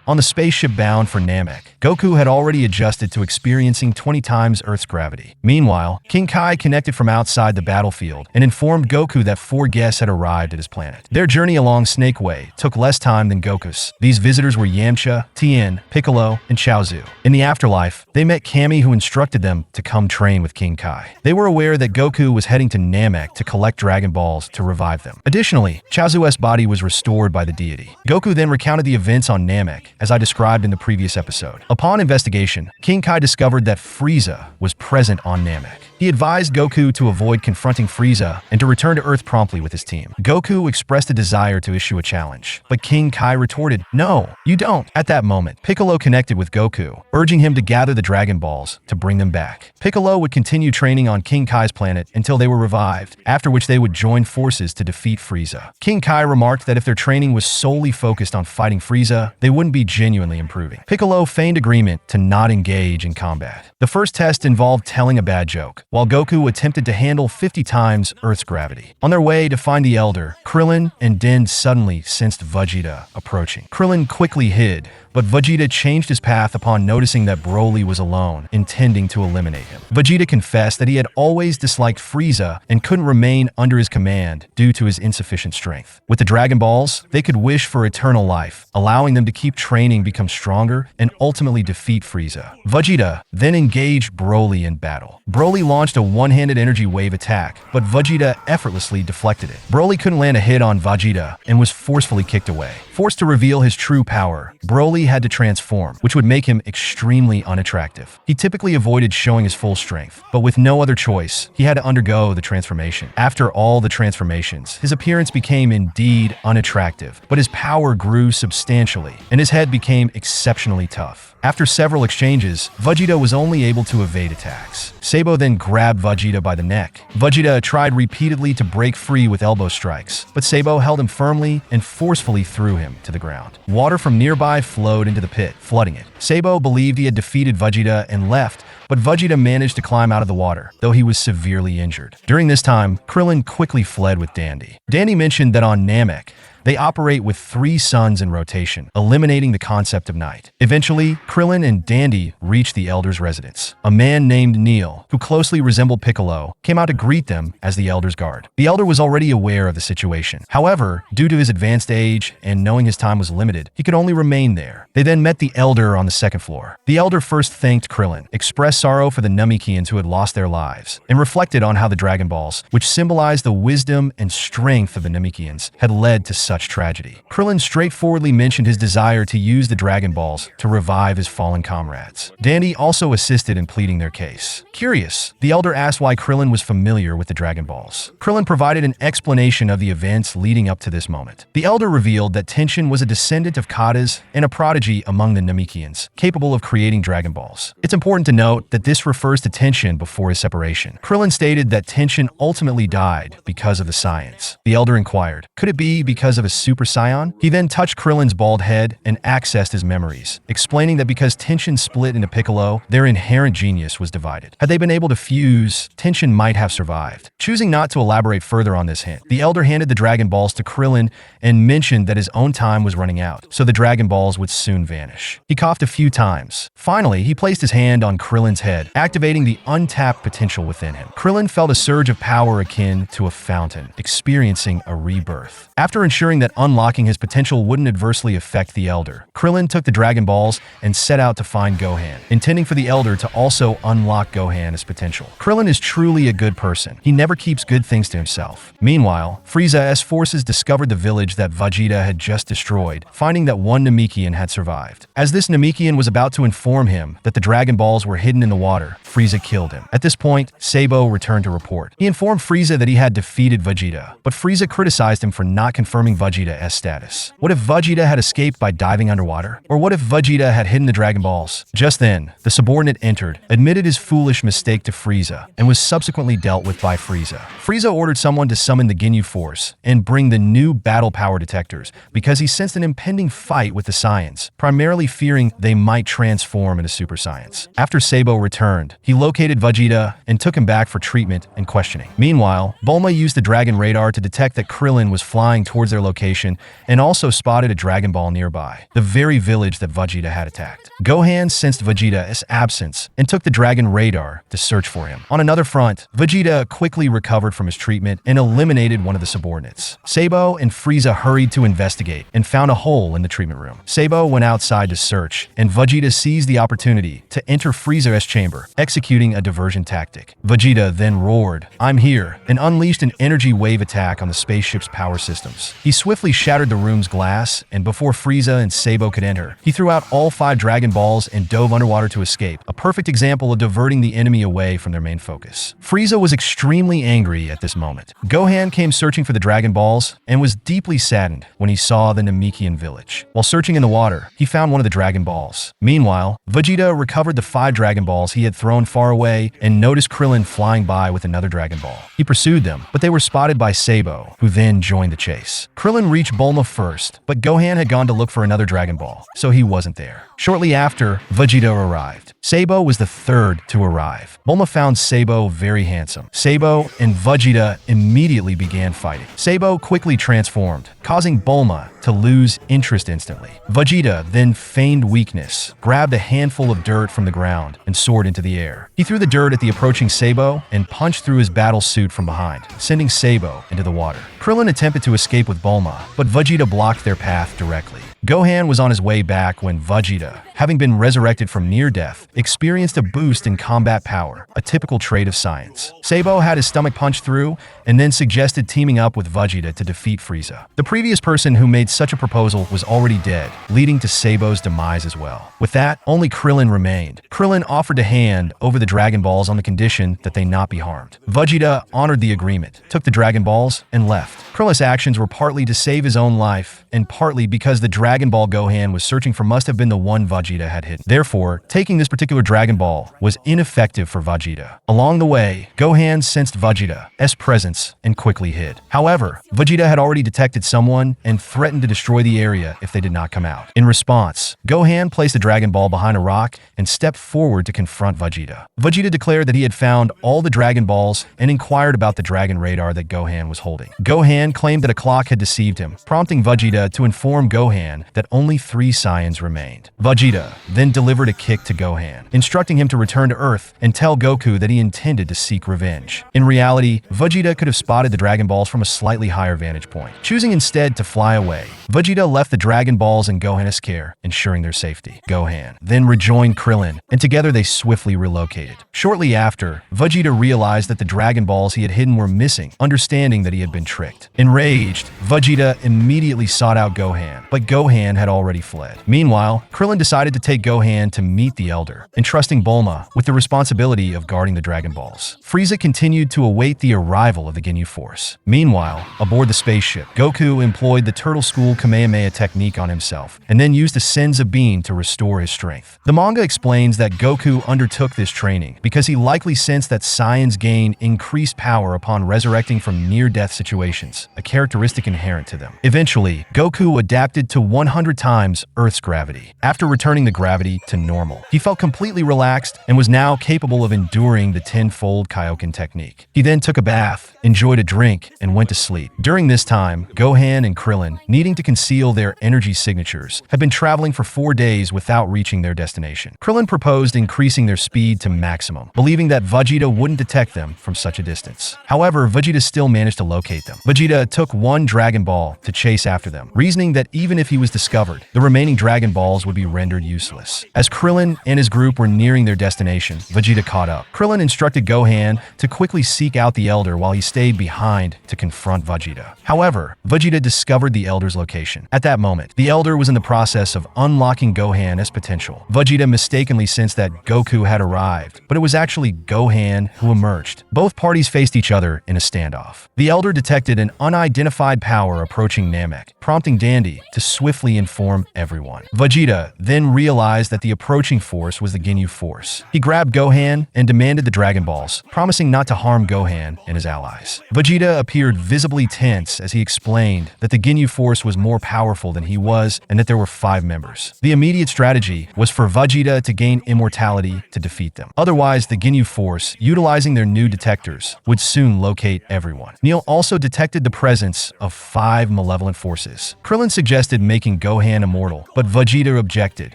On the spaceship bound for Namek, Goku had already adjusted to experiencing 20 times Earth's gravity. Meanwhile, King Kai connected from outside the battlefield and informed Goku that 4 guests had arrived at his planet. Their journey along Snake Way took less time than Goku's. These visitors were Yamcha, Tien, Piccolo, and Chaozu. In the afterlife, they met Kami, who instructed them to come train with King Kai. They were aware that Goku was heading to Namek to collect Dragon Balls to revive them. Additionally, Chaozu's body was restored by the deity. Goku then recounted the events on Namek, as I described in the previous episode. Upon investigation, King Kai discovered that Frieza was present on Namek. He advised Goku to avoid confronting Frieza and to return to Earth promptly with his team. Goku expressed a desire to issue a challenge, but King Kai retorted, "No, you don't." At that moment, Piccolo connected with Goku, urging him to gather the Dragon Balls to bring them back. Piccolo would continue training on King Kai's planet until they were revived, after which they would join forces to defeat Frieza. King Kai remarked that if their training was solely focused on fighting Frieza, they wouldn't be genuinely improving. Piccolo feigned agreement to not engage in combat. The first test involved telling a bad joke, while Goku attempted to handle 50 times Earth's gravity. On their way to find the Elder, Krillin and Din suddenly sensed Vegeta approaching. Krillin quickly hid, but Vegeta changed his path upon noticing that Broly was alone, intending to eliminate him. Vegeta confessed that he had always disliked Frieza and couldn't remain under his command due to his insufficient strength. With the Dragon Balls, they could wish for eternal life, allowing them to keep training, become stronger, and ultimately defeat Frieza. Vegeta then engaged Broly in battle. Broly launched a one-handed energy wave attack, but Vegeta effortlessly deflected it. Broly couldn't land a hit on Vegeta and was forcefully kicked away. Forced to reveal his true power, Broly had to transform, which would make him extremely unattractive. He typically avoided showing his full strength, but with no other choice, he had to undergo the transformation. After all the transformations, his appearance became indeed unattractive, but his power grew substantially, and his head became exceptionally tough. After several exchanges, Vegeta was only able to evade attacks. Sabo then grabbed Vegeta by the neck. Vegeta tried repeatedly to break free with elbow strikes, but Sabo held him firmly and forcefully threw him to the ground. Water from nearby flowed into the pit, flooding it. Sabo believed he had defeated Vegeta and left, but Vegeta managed to climb out of the water, though he was severely injured. During this time, Krillin quickly fled with Dandy. Dandy mentioned that on Namek, they operate with 3 suns in rotation, eliminating the concept of night. Eventually, Krillin and Dandy reached the Elder's residence. A man named Neil, who closely resembled Piccolo, came out to greet them as the Elder's guard. The Elder was already aware of the situation. However, due to his advanced age and knowing his time was limited, he could only remain there. They then met the Elder on the 2nd floor. The Elder first thanked Krillin, expressed sorrow for the Namekians who had lost their lives, and reflected on how the Dragon Balls, which symbolized the wisdom and strength of the Namekians, had led to such tragedy. Krillin straightforwardly mentioned his desire to use the Dragon Balls to revive his fallen comrades. Dandy also assisted in pleading their case. Curious, the Elder asked why Krillin was familiar with the Dragon Balls. Krillin provided an explanation of the events leading up to this moment. The Elder revealed that Tenshin was a descendant of Katas and a prodigy among the Namekians, capable of creating Dragon Balls. It's important to note that this refers to Tenshin before his separation. Krillin stated that Tenshin ultimately died because of the science. The Elder inquired, could it be because of a Super Saiyan? He then touched Krillin's bald head and accessed his memories, explaining that because Tenshin split into Piccolo, their inherent genius was divided. Had they been able to fuse, Tenshin might have survived. Choosing not to elaborate further on this hint, the Elder handed the Dragon Balls to Krillin and mentioned that his own time was running out, so the Dragon Balls would soon vanish. He coughed a few times. Finally, he placed his hand on Krillin's head, activating the untapped potential within him. Krillin felt a surge of power akin to a fountain, experiencing a rebirth. After ensuring that unlocking his potential wouldn't adversely affect the Elder, Krillin took the Dragon Balls and set out to find Gohan, intending for the Elder to also unlock Gohan's potential. Krillin is truly a good person. He never keeps good things to himself. Meanwhile, Frieza's forces discovered the village that Vegeta had just destroyed, finding that one Namekian had survived. As this Namekian was about to inform him that the Dragon Balls were hidden in the water, Frieza killed him. At this point, Sabo returned to report. He informed Frieza that he had defeated Vegeta, but Frieza criticized him for not confirming Vegeta's status. What if Vegeta had escaped by diving underwater? Or what if Vegeta had hidden the Dragon Balls? Just then, the subordinate entered, admitted his foolish mistake to Frieza, and was subsequently dealt with by Frieza. Frieza ordered someone to summon the Ginyu force and bring the new battle power detectors because he sensed an impending fight with the Saiyans. powers, primarily fearing they might transform into Super Saiyans. After Sabo returned, he located Vegeta and took him back for treatment and questioning. Meanwhile, Bulma used the Dragon Radar to detect that Krillin was flying towards their location and also spotted a Dragon Ball nearby, the very village that Vegeta had attacked. Gohan sensed Vegeta's absence and took the Dragon Radar to search for him. On another front, Vegeta quickly recovered from his treatment and eliminated one of the subordinates. Sabo and Frieza hurried to investigate and found a hole in the treatment room. Sabo went outside to search, and Vegeta seized the opportunity to enter Frieza's chamber, executing a diversion tactic. Vegeta then roared, "I'm here," and unleashed an energy wave attack on the spaceship's power systems. He swiftly shattered the room's glass, and before Frieza and Sabo could enter, he threw out all 5 Dragon Balls and dove underwater to escape, a perfect example of diverting the enemy away from their main focus. Frieza was extremely angry at this moment. Gohan came searching for the Dragon Balls and was deeply saddened when he saw the Namekian village. While searching in the water, he found one of the Dragon Balls. Meanwhile, Vegeta recovered the 5 Dragon Balls he had thrown far away and noticed Krillin flying by with another Dragon Ball. He pursued them, but they were spotted by Sabo, who then joined the chase. Krillin reached Bulma first, but Gohan had gone to look for another Dragon Ball, so he wasn't there. Shortly after, Vegeta arrived. Sabo was the third to arrive. Bulma found Sabo very handsome. Sabo and Vegeta immediately began fighting. Sabo quickly transformed, causing Bulma to lose interest instantly. Vegeta then feigned weakness, grabbed a handful of dirt from the ground, and soared into the air. He threw the dirt at the approaching Sabo and punched through his battle suit from behind, sending Sabo into the water. Krillin attempted to escape with Bulma, but Vegeta blocked their path directly. Gohan was on his way back when Vegeta, having been resurrected from near death, experienced a boost in combat power, a typical trait of science. Sabo had his stomach punched through and then suggested teaming up with Vegeta to defeat Frieza. The previous person who made such a proposal was already dead, leading to Sabo's demise as well. With that, only Krillin remained. Krillin offered to hand over the Dragon Balls on the condition that they not be harmed. Vegeta honored the agreement, took the Dragon Balls, and left. Krillin's actions were partly to save his own life, and partly because the Dragon Ball Gohan was searching for must have been the one Vegeta had hidden. Therefore, taking this particular Dragon Ball was ineffective for Vegeta. Along the way, Gohan sensed Vegeta's presence and quickly hid. However, Vegeta had already detected someone and threatened to destroy the area if they did not come out. In response, Gohan placed the Dragon Ball behind a rock and stepped forward to confront Vegeta. Vegeta declared that he had found all the Dragon Balls and inquired about the Dragon Radar that Gohan was holding. Gohan claimed that a clock had deceived him, prompting Vegeta to inform Gohan that only 3 Saiyans remained. Vegeta then delivered a kick to Gohan, instructing him to return to Earth and tell Goku that he intended to seek revenge. In reality, Vegeta could have spotted the Dragon Balls from a slightly higher vantage point. Choosing instead to fly away, Vegeta left the Dragon Balls in Gohan's care, ensuring their safety. Gohan then rejoined Krillin, and together they swiftly relocated. Shortly after, Vegeta realized that the Dragon Balls he had hidden were missing, understanding that he had been tricked. Enraged, Vegeta immediately sought out Gohan, but Gohan had already fled. Meanwhile, Krillin decided to take Gohan to meet the Elder, entrusting Bulma with the responsibility of guarding the Dragon Balls. Frieza continued to await the arrival of the Ginyu Force. Meanwhile, aboard the spaceship, Goku employed the Turtle School Kamehameha technique on himself, and then used a Senzu beam to restore his strength. The manga explains that Goku undertook this training because he likely sensed that Saiyans gain increased power upon resurrecting from near-death situations, a characteristic inherent to them. Eventually, Goku adapted to 100 times Earth's gravity. After returning the gravity to normal, he felt completely relaxed and was now capable of enduring the tenfold Kaioken technique. He then took a bath, enjoyed a drink, and went to sleep. During this time, Gohan and Krillin, needing to conceal their energy signatures, had been traveling for 4 days without reaching their destination. Krillin proposed increasing their speed to maximum, believing that Vegeta wouldn't detect them from such a distance. However, Vegeta still managed to locate them. Vegeta took 1 Dragon Ball to chase after them, reasoning that even if he was discovered, the remaining Dragon Balls would be rendered useless. As Krillin and his group were nearing their destination, Vegeta caught up. Krillin instructed Gohan to quickly seek out the Elder while he stayed behind to confront Vegeta. However, Vegeta discovered the Elder's location. At that moment, the Elder was in the process of unlocking Gohan's potential. Vegeta mistakenly sensed that Goku had arrived, but it was actually Gohan who emerged. Both parties faced each other in a standoff. The Elder detected an unidentified power approaching Namek, prompting Dandy to swiftly swiftly inform everyone. Vegeta then realized that the approaching force was the Ginyu force. He grabbed Gohan and demanded the Dragon Balls, promising not to harm Gohan and his allies. Vegeta appeared visibly tense as he explained that the Ginyu force was more powerful than he was and that there were 5 members. The immediate strategy was for Vegeta to gain immortality to defeat them. Otherwise, the Ginyu force, utilizing their new detectors, would soon locate everyone. Neil also detected the presence of 5 malevolent forces. Krillin suggested making Gohan immortal, but Vegeta objected,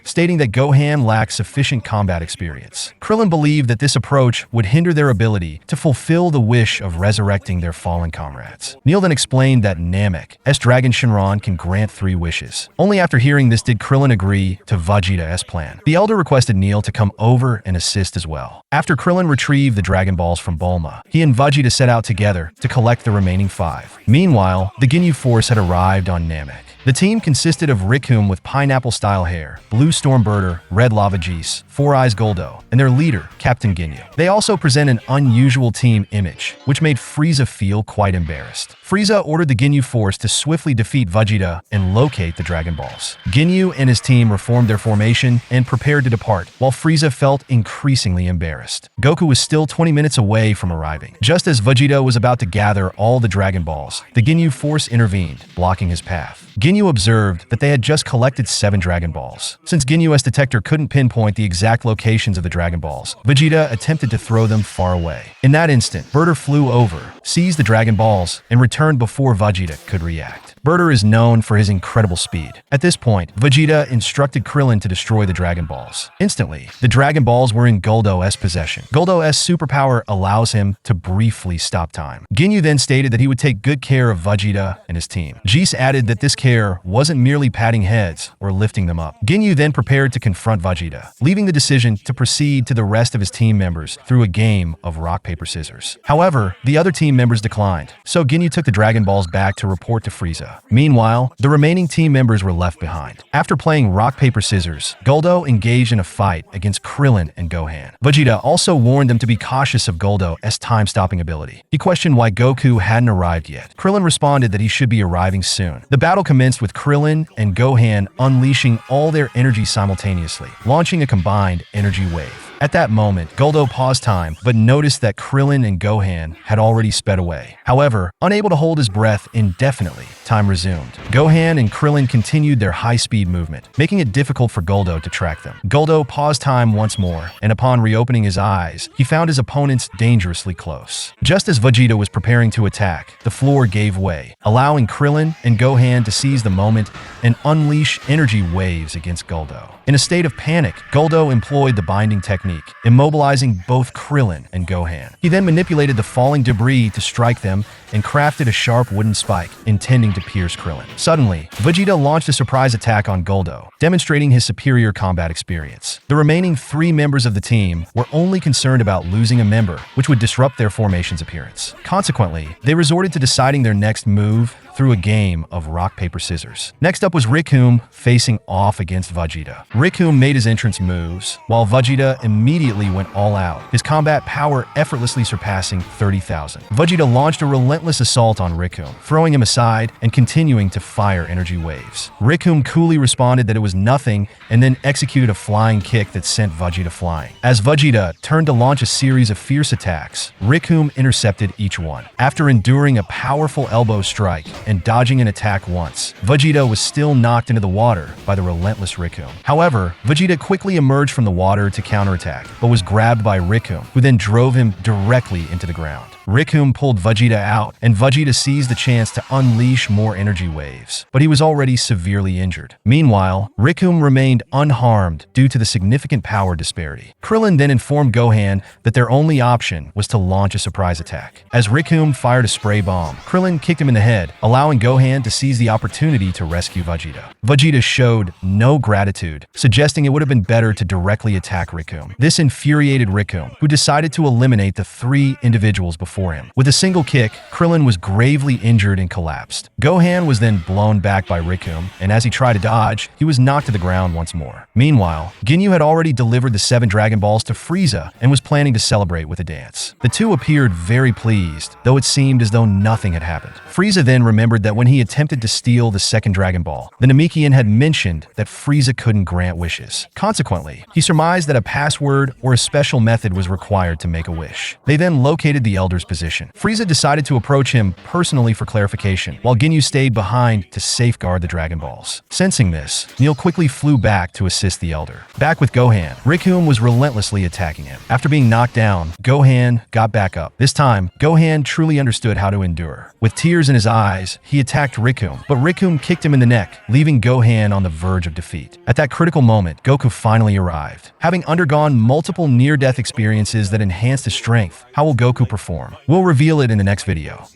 stating that Gohan lacked sufficient combat experience. Krillin believed that this approach would hinder their ability to fulfill the wish of resurrecting their fallen comrades. Neil then explained that Namek, Dragon Shenron, can grant 3 wishes. Only after hearing this did Krillin agree to Vegeta's plan. The Elder requested Neil to come over and assist as well. After Krillin retrieved the Dragon Balls from Bulma, he and Vegeta set out together to collect the remaining 5. Meanwhile, the Ginyu force had arrived on Namek. The team consisted of Rikum with pineapple-style hair, Blue Stormbirder, Red Lava Geese, Four Eyes Goldo, and their leader, Captain Ginyu. They also present an unusual team image, which made Frieza feel quite embarrassed. Frieza ordered the Ginyu force to swiftly defeat Vegeta and locate the Dragon Balls. Ginyu and his team reformed their formation and prepared to depart, while Frieza felt increasingly embarrassed. Goku was still 20 minutes away from arriving. Just as Vegeta was about to gather all the Dragon Balls, the Ginyu force intervened, blocking his path. Ginyu observed that they had just collected 7 Dragon Balls. Since Ginyu's detector couldn't pinpoint the exact locations of the Dragon Balls, Vegeta attempted to throw them far away. In that instant, Birder flew over, seized the Dragon Balls, and returned before Vegeta could react. Birder is known for his incredible speed. At this point, Vegeta instructed Krillin to destroy the Dragon Balls. Instantly, the Dragon Balls were in Goldo's possession. Goldo's superpower allows him to briefly stop time. Ginyu then stated that he would take good care of Vegeta and his team. Geese added that this care wasn't merely patting heads or lifting them up. Ginyu then prepared to confront Vegeta, leaving the decision to proceed to the rest of his team members through a game of rock, paper, scissors. However, the other team members declined, so Ginyu took the Dragon Balls back to report to Frieza. Meanwhile, the remaining team members were left behind. After playing rock, paper, scissors, Goldo engaged in a fight against Krillin and Gohan. Vegeta also warned them to be cautious of Goldo's time-stopping ability. He questioned why Goku hadn't arrived yet. Krillin responded that he should be arriving soon. The battle commenced with Krillin and Gohan unleashing all their energy simultaneously, launching a combined energy wave. At that moment, Goldo paused time, but noticed that Krillin and Gohan had already sped away. However, unable to hold his breath indefinitely, time resumed. Gohan and Krillin continued their high-speed movement, making it difficult for Goldo to track them. Goldo paused time once more, and upon reopening his eyes, he found his opponents dangerously close. Just as Vegeta was preparing to attack, the floor gave way, allowing Krillin and Gohan to seize the moment and unleash energy waves against Goldo. In a state of panic, Goldo employed the binding technique, immobilizing both Krillin and Gohan. He then manipulated the falling debris to strike them and crafted a sharp wooden spike, intending to pierce Krillin. Suddenly, Vegeta launched a surprise attack on Goldo, demonstrating his superior combat experience. The remaining 3 members of the team were only concerned about losing a member, which would disrupt their formation's appearance. Consequently, they resorted to deciding their next move through a game of rock, paper, scissors. Next up was Rikum facing off against Vegeta. Rikum made his entrance moves, while Vegeta immediately went all out, his combat power effortlessly surpassing 30,000. Vegeta launched a relentless assault on Rikum, throwing him aside and continuing to fire energy waves. Rikum coolly responded that it was nothing and then executed a flying kick that sent Vegeta flying. As Vegeta turned to launch a series of fierce attacks, Rikum intercepted each one. After enduring a powerful elbow strike and dodging an attack once, Vegeta was still knocked into the water by the relentless Rikum. However, Vegeta quickly emerged from the water to counterattack, but was grabbed by Rikum, who then drove him directly into the ground. Rikum pulled Vegeta out, and Vegeta seized the chance to unleash more energy waves, but he was already severely injured. Meanwhile, Rikum remained unharmed due to the significant power disparity. Krillin then informed Gohan that their only option was to launch a surprise attack. As Rikum fired a spray bomb, Krillin kicked him in the head, allowing Gohan to seize the opportunity to rescue Vegeta. Vegeta showed no gratitude, suggesting it would have been better to directly attack Rikum. This infuriated Rikum, who decided to eliminate the 3 individuals before him. With a single kick, Krillin was gravely injured and collapsed. Gohan was then blown back by Rikum, and as he tried to dodge, he was knocked to the ground once more. Meanwhile, Ginyu had already delivered the 7 Dragon Balls to Frieza and was planning to celebrate with a dance. The two appeared very pleased, though it seemed as though nothing had happened. Frieza then remembered remembered that when he attempted to steal the second Dragon Ball, the Namekian had mentioned that Frieza couldn't grant wishes. Consequently, he surmised that a password or a special method was required to make a wish. They then located the Elder's position. Frieza decided to approach him personally for clarification, while Ginyu stayed behind to safeguard the Dragon Balls. Sensing this, Neil quickly flew back to assist the Elder. Back with Gohan, Rickon was relentlessly attacking him. After being knocked down, Gohan got back up. This time, Gohan truly understood how to endure. With tears in his eyes, he attacked Rickon, but Rickon kicked him in the neck, leaving Gohan on the verge of defeat. At that critical moment, Goku finally arrived. Having undergone multiple near-death experiences that enhanced his strength, how will Goku perform? We'll reveal it in the next video.